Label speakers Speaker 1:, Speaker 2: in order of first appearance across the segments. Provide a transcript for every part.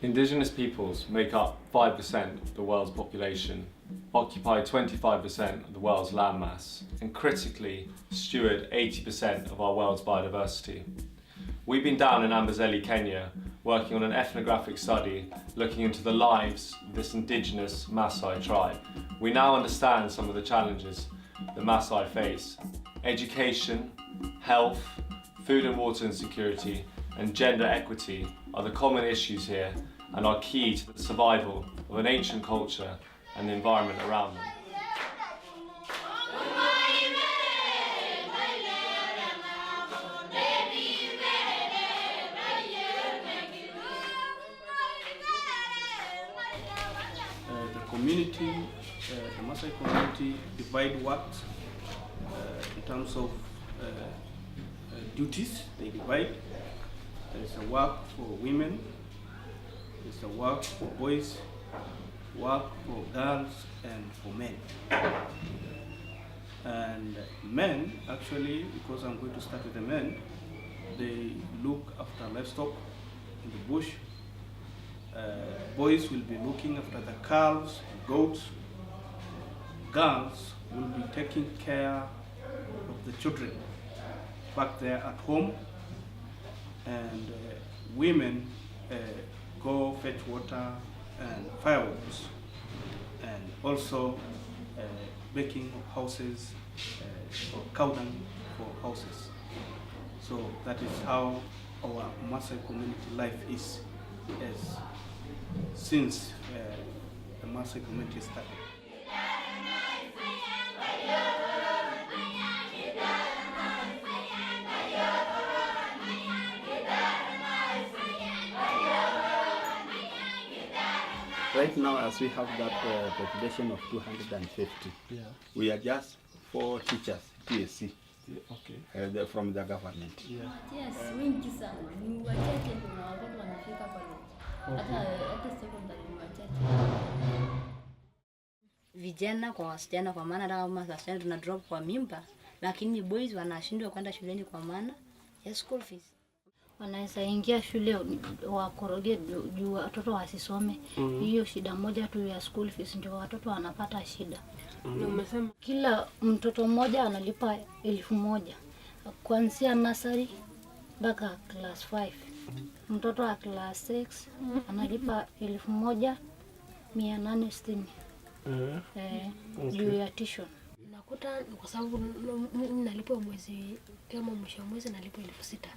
Speaker 1: Indigenous peoples make up 5% of the world's population, occupy 25% of the world's landmass, and critically steward 80% of our world's biodiversity. We've been down in Amboseli, Kenya, working on an ethnographic study looking into the lives of this indigenous Maasai tribe. We now understand some of the challenges the Maasai face. Education, health, food and water insecurity, and gender equity are the common issues here and are key to the survival of an ancient culture and the environment around them.
Speaker 2: The Maasai community divide work in terms of duties. They divide. There is a work for women, there is a work for boys, work for girls, and for men. And men, actually, because I'm going to start with the men, they look after livestock in the bush. Boys will be looking after the calves and goats. Girls will be taking care of the children back there at home. And women go fetch water and firewood, and also baking of houses or cow dung for houses. So that is how our Maasai community life is since the Maasai community started.
Speaker 3: Right now, as we have that population of 250, we are just 4 teachers, TSC, from the government.
Speaker 4: Yes, wingi sana. Ni wachache ndio watoto wanafika pale. Hata secondary ni wachache. Vijana kwa wasichana, kwa maana kama wasichana tuna drop kwa mimba, lakini boys wanashindwa kwenda shuleni kwa maana ya school fees. Wanaweza ingia shule wakoroge juu watoto wasisome. Hiyo shida moja tu ya school fees ndio watoto wanapata shida. Umesema kila mtoto mmoja analipa 1,000 kuanzia nursery mpaka class 5. Mtoto wa class 6 analipa 1,860. Juu ya tuition.
Speaker 5: Nakuta kwa sababu nalipwa mwezi kama mwisho mwezi nalipwa 6,000.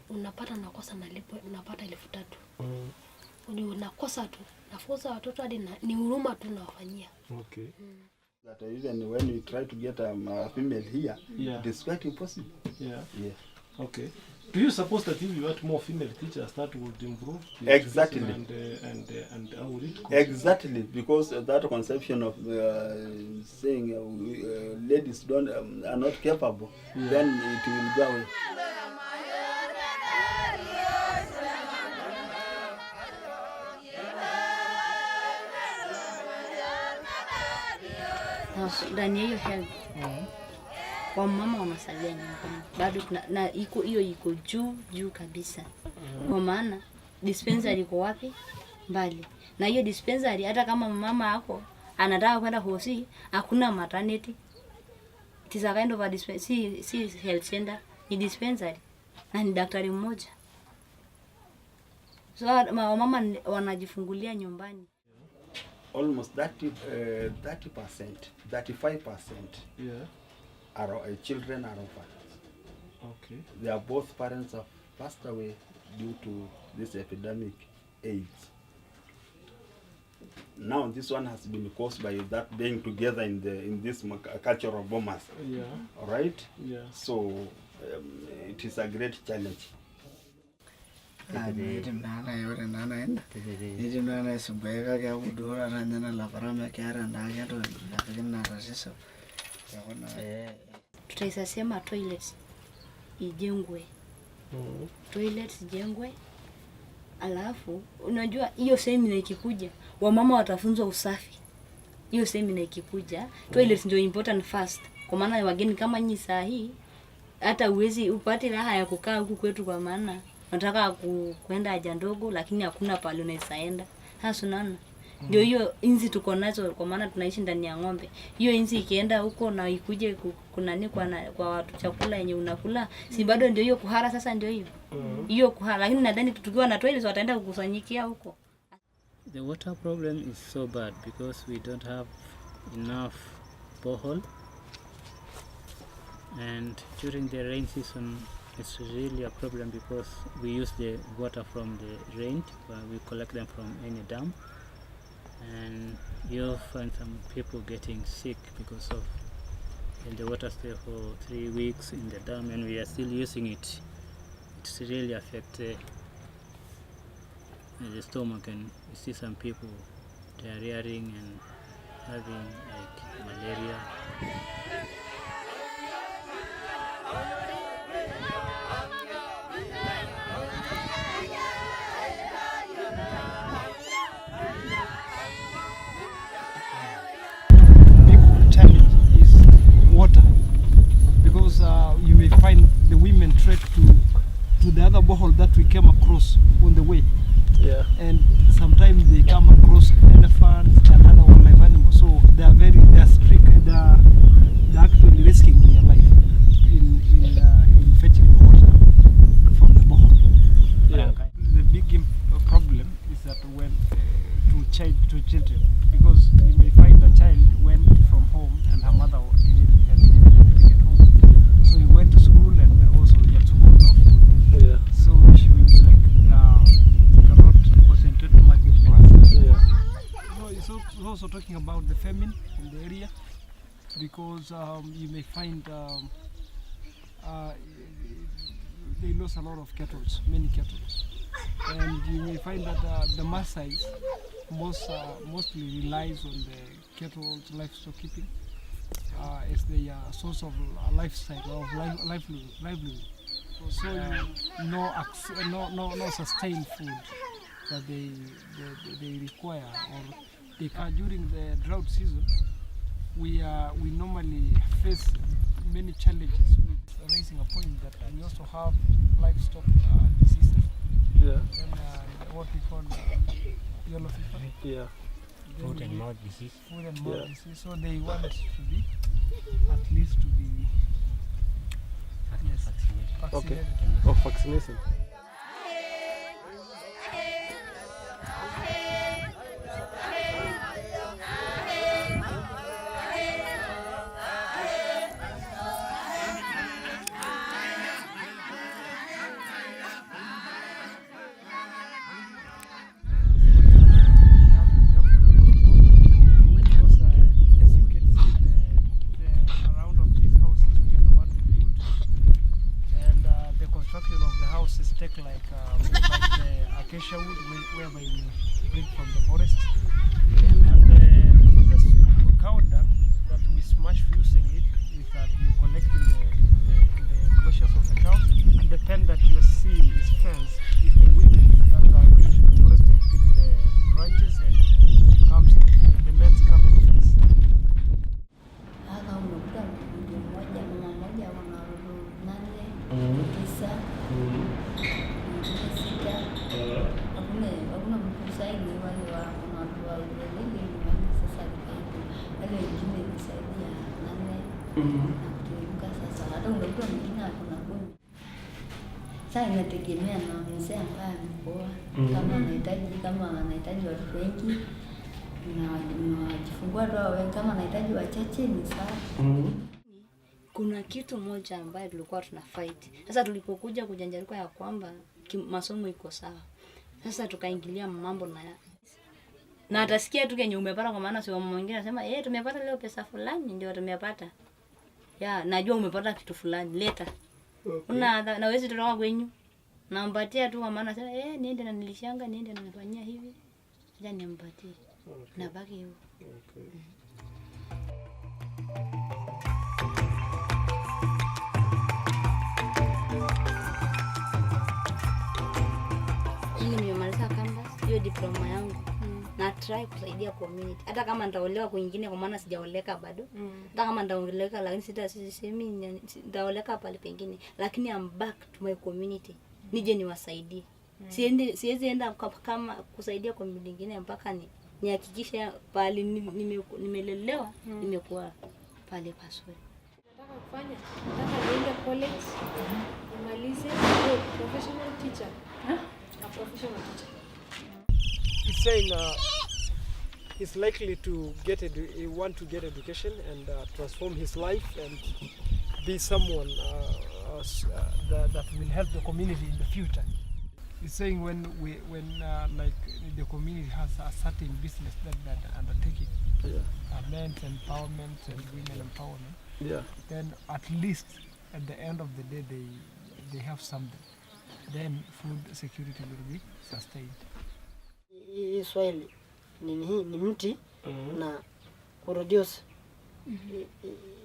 Speaker 5: Unapata nakosa nalipwa unapata 3,000. Unakosa tu. Nafuza watoto hadi ni huruma tu nawafanyia.
Speaker 3: Okay. That even when we try to get a female here, it is quite impossible.
Speaker 6: Yeah. Okay. Do you suppose that if you had more female teachers, that would improve?
Speaker 3: Exactly.
Speaker 6: And how would it go?
Speaker 3: Exactly, because that conception of saying ladies are not capable, then it will go away.
Speaker 4: Ndani hiyo help. Kwa mama wanasalia nyumbani. Bado na iko juu kabisa. Kwa maana dispensary iko wapi? Mbali. Na hiyo dispensary hata kama mama yako anataka kwenda hosi, hakuna maternity. It is a kind of a dispensary, si health center, ni dispensary. Na ni daktari mmoja. So mama wanajifungulia nyumbani.
Speaker 3: Almost 35% are children are orphans.
Speaker 6: Okay.
Speaker 3: They are both parents have passed away due to this epidemic AIDS. Now this one has been caused by that being together in this cultural bombers. All right. So it is a great challenge.
Speaker 4: Tutaisema toilets ijengwe. Toilets ijengwe. Alafu unajua hiyo semina ikikuja wamama watafunzwa usafi. Hiyo semina ikikuja toilets ndio important first. Kwa maana wageni kama nyinyi saa hii hata uwezi upate raha ya kukaa huku kwetu, kwa maana unataka kwenda haja ndogo lakini hakuna pale unaweza enda. Sasa unaona? Ndio hiyo inzi tuko nazo kwa maana tunaishi ndani ya ng'ombe. Hiyo inzi ikienda huko na ikuje kunani kwa watu chakula yenye unakula, si bado ndio hiyo kuhara sasa ndio hiyo. Hiyo kuhara lakini nadhani tukiwa na toilets wataenda kukusanyikia huko.
Speaker 7: The water problem is so bad because we don't have enough borehole, and during the rain season it's really a problem because we use the water from the rain, we collect them from any dam, and you'll find some people getting sick because of and the water stay for 3 weeks in the dam and we are still using it. It's really affect the stomach, and you see some people diarrheaing and having like malaria.
Speaker 8: Big challenge is water, because you may find the women trek to the other borehole that we came across on the way.
Speaker 6: Yeah.
Speaker 8: And sometimes they come across elephants and other wildlife animals, so they are strict. They're actually risking their life in fetching the water from the borehole.
Speaker 6: Yeah.
Speaker 8: The big problem is that when to children, because you may find a child went from home and her mother didn't have anything at home, so he went to school and also at school no food.
Speaker 6: Yeah.
Speaker 8: So she was like cannot concentrate too much in class.
Speaker 6: Yeah.
Speaker 8: So it's also talking about the famine in the area, because you may find they lost a lot of cattle, many cattle, and you may find that the Maasai mostly relies on the cattle livestock keeping as their source of lifestyle of livelihood. So no sustained food that they require, or they can during the drought season. We normally face many challenges with raising a point that we also have livestock diseases.
Speaker 6: Yeah.
Speaker 8: Then what we call yellow fever.
Speaker 6: Yeah.
Speaker 7: Foot and mouth disease.
Speaker 8: Foot and mouth
Speaker 6: Yeah.
Speaker 8: disease. So they want it to be at least to be vaccinated.
Speaker 6: Okay. Of vaccination.
Speaker 8: Take like the acacia wood whereby we bring from the forest, and the cow dung that we smash fusing it is that you collect in the closures of the cow, and the pen that you see is fenced is the women that are going to the forest and pick the branches and the men come and fence.
Speaker 4: Haka unakuta mtu mmoja mama mmoja wana watoto 8, 9, 6. Hakuna mtu saidi wale wa kuna watu wawili sasa wale wengine kusaidia 8 na kutuka sasa hata unakuta mwingine hakuna kuni. Sasa inategemea na mzee ambaye amepoa, kama anahitaji watu wengi na wajifungua ndio, kama anahitaji wachache ni sawa. Kuna kitu moja ambaye tulikuwa tuna fight. Sasa tulipokuja kujanjaruka ya kwamba masomo iko sawa. Sasa tukaingilia mambo na atasikia tu kenye umepata, kwa maana sio mama mwingine anasema tumepata leo pesa fulani ndio tumepata. Najua umepata kitu fulani, leta. Okay. Na wewe tutoka kwenyu. Nampatia tu kwa maana sasa niende na nilishanga, niende na nafanyia hivi. Acha nimpatie. Okay. Na baki hiyo. Okay. Nimemaliza campus, hiyo diploma yangu. Na try kusaidia community. Hata kama nitaolewa kwingine kwa maana sijaoleka bado. Hata kama nitaoleka lakini sitasemi nitaoleka pale pengine. Lakini I'm back to my community. nije niwasaidie. Siwezi enda kama kusaidia community nyingine mpaka nihakikishe pale nimelelewa nimekuwa pale pasuri.
Speaker 5: Nataka kufanya, nataka niende college, nimalize professional teacher. A professional teacher.
Speaker 8: He's saying he's likely to he want to get education and transform his life and be someone that will help the community in the future. He's saying when like the community has a certain business that undertaking, men's empowerment and women empowerment, then at least at the end of the day they have something. Then food security will be sustained.
Speaker 9: Hii Swahili ni mti na kureduce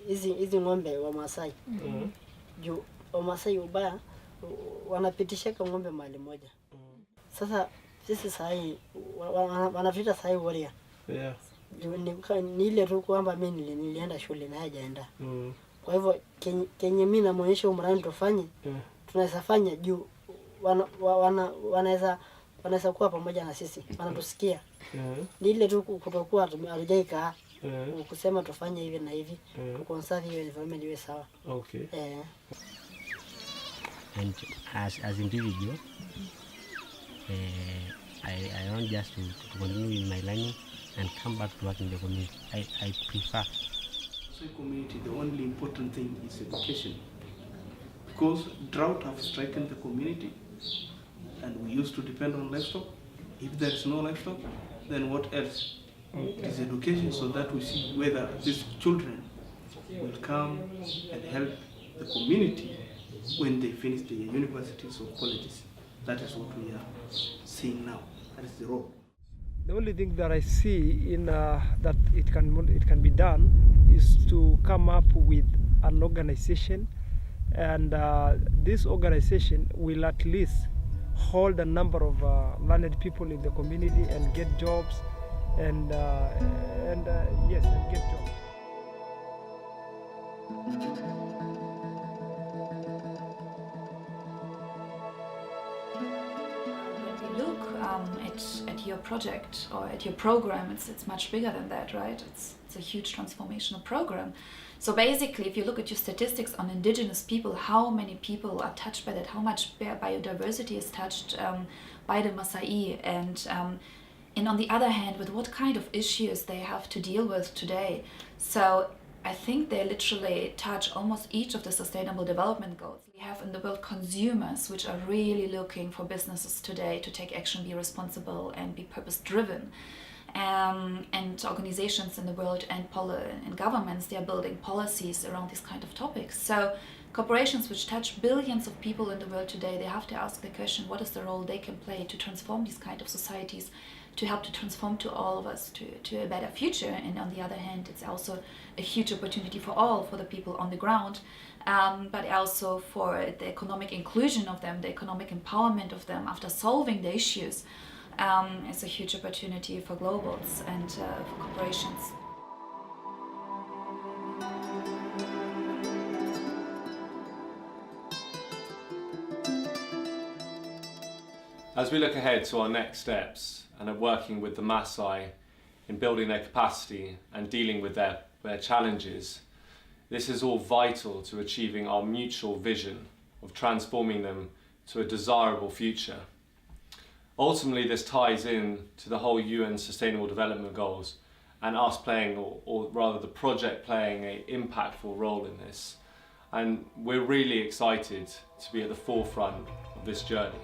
Speaker 9: hizi ng'ombe wa Maasai. Juu wa Maasai ubaya wanapitisha ng'ombe mahali moja. Sasa sisi sahi wanatuita sahi warrior. Ni ile tu kwamba mimi nilienda shule na hajaenda. Kwa hivyo kenye mimi namuonyesha umrani tufanye, tunaweza fanya juu wanaweza kuwa pamoja na sisi, wanatusikia. Ni ile tu kutokuwa hatujaika kusema tufanye hivi na hivi, kuconserve hiyo environment iwe sawa.
Speaker 6: Okay.
Speaker 10: And as individual, I want just to continue in my learning and come back to work in the community. I prefer.
Speaker 2: So community, the only important thing is education, because drought have stricken the community, and we used to depend on livestock. If there is no livestock, then what else? It is education, so that we see whether these children will come and help the community when they finish the universities or colleges. That is what we are seeing now. That is the role.
Speaker 8: The only thing that I see in that it can be done is to come up with an organization, and this organization will at least hold a number of learned people in the community and get jobs, and get jobs.
Speaker 11: When we look at your project or at your program, it's much bigger than that, right? It's a huge transformational program. So basically, if you look at your statistics on indigenous people, how many people are touched by that, how much biodiversity is touched by the Maasai, and on the other hand, with what kind of issues they have to deal with today. So I think they literally touch almost each of the sustainable development goals. We have in the world consumers which are really looking for businesses today to take action, be responsible and be purpose-driven. And organizations in the world and governments, they are building policies around these kind of topics. So corporations which touch billions of people in the world today, they have to ask the question, what is the role they can play to transform these kind of societies, to help to transform to all of us to a better future. And on the other hand, it's also a huge opportunity for the people on the ground, but also for the economic inclusion of them, the economic empowerment of them after solving the issues. It's a huge opportunity for globals and for corporations.
Speaker 1: As we look ahead to our next steps and are working with the Maasai in building their capacity and dealing with their challenges, this is all vital to achieving our mutual vision of transforming them to a desirable future. Ultimately, this ties in to the whole UN Sustainable Development Goals and us playing, or rather the project playing, an impactful role in this. And we're really excited to be at the forefront of this journey.